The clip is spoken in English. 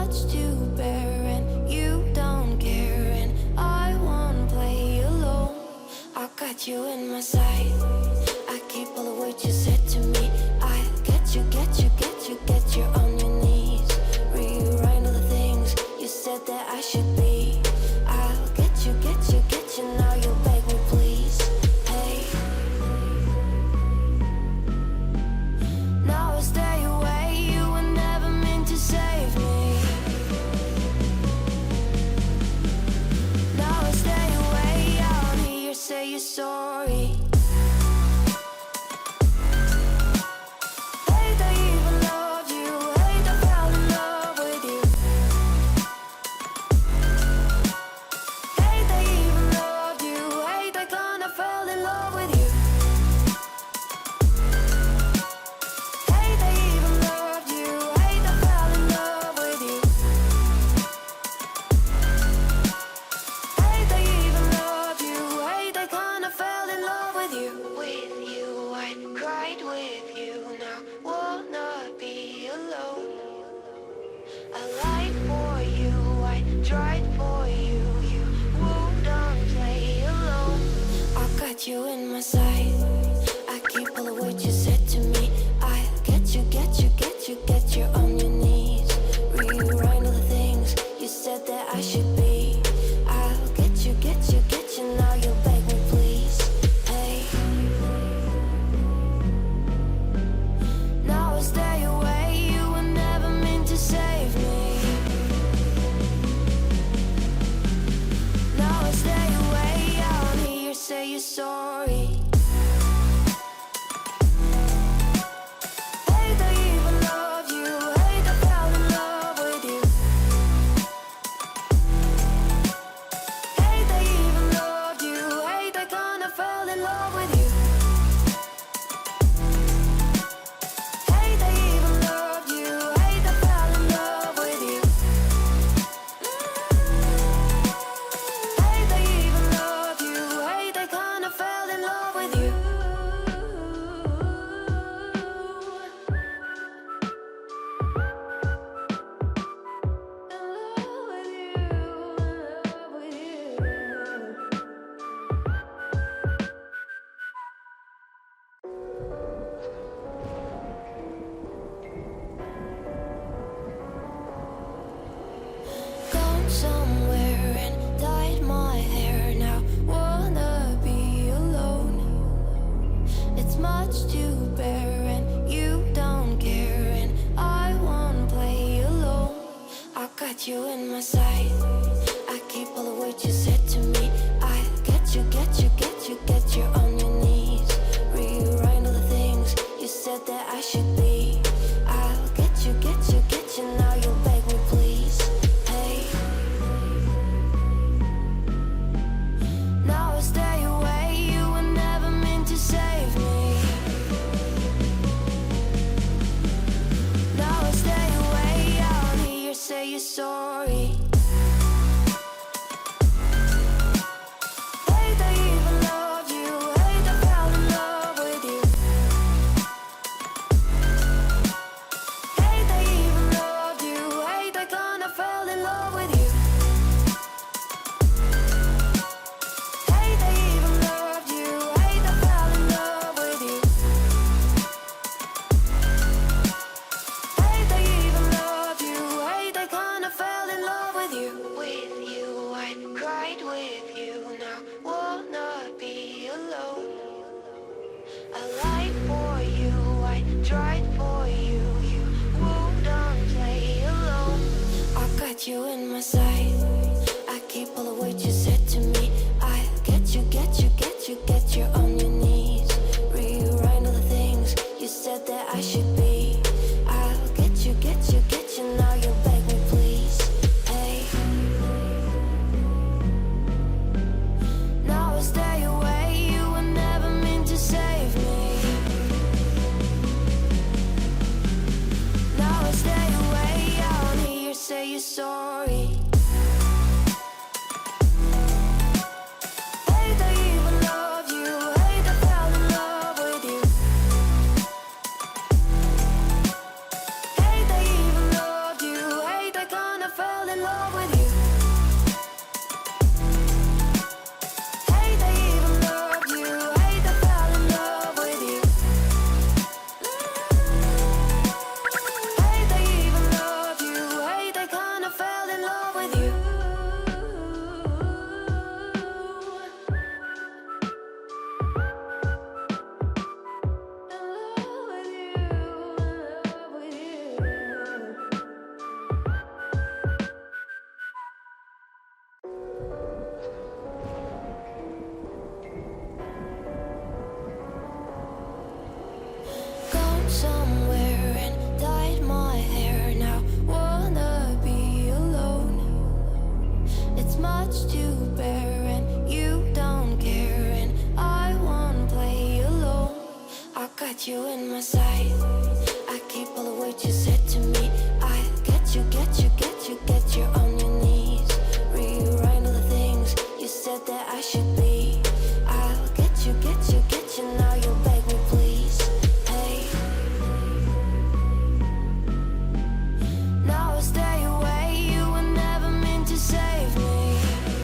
much to bear, and you don't care, and I won't play alone. I got you in my sight. I keep all the words you said to me. I get you, get you, get you, get you on your knees. Rewrite all the things you said that I should be. I'll get you, get you, get you. Now you beg me, please. Hey, now I stay away. You were never meant to save me. Now I stay away. I don't hear you say you're sorry. Hate I even loved you. Hate I fell in love with you. Hate I even loved you. Hate I kinda fell in love with you. Hate I even loved you. Hate I fell in love with you. Hate I even loved you. Hate I kinda fell in love with you. With you, I cried with you. Now wanna be alone. I lied for you, I tried for you. You wouldn't play alone. I got you in my sight. I keep all the words you said to me. I get you, get you, get you, get you on your knees. Rewrite all the things you said that I should be. I'll get you, get you, get you. Now you beg me, please. Hey, now I stay away. You were never meant to save me. Now I stay away. I don't hear you say you're sorry. Hate I even loved you. Hate I fell in love with you. Hate I even loved you. Hate I kinda fell in love with you. Hate I even loved you. Hate I fell in love with you. Hate I even loved you. Hate I kinda fell in love with you. Gone somewhere and dyed my hair. Now wanna be alone. It's much to bear, and you don't care, and I won't play alone. I got you in my sight. I keep all the words you said to me. I get you, get you, get you, get you on your knees. Rewrite all the things you said that I should be. I'll get you, get you, get you. Now you beg me, please. Hey, now I stay away. You were never meant to save me. Now I stay away. I don't hear you say you're sorry. Hate I even loved you. Hate I fell in love with you. Hate I even loved you. Hate I kinda fell in love with you. Hate I even loved you. Hate I fell in love with you. Hate I even loved you. Hate I kinda fell in love with you. With you, I cried with you. Now wanna be alone. I lied for you, I tried for you. You wouldn't play alone. I got you in my sight. I keep all the words you said to me. I get you, get you, get you, get you on your knees. Rewrite all the things you said that I should be. I'll get you, get you, get you. Now you beg me, please. Hey, now I stay away. You were never meant to save me. Now I stay away. I don't hear you say you're sorry. Hate I even loved you. Hate I fell in love with you. Hate I even loved you. Hate I kinda got you in my sight.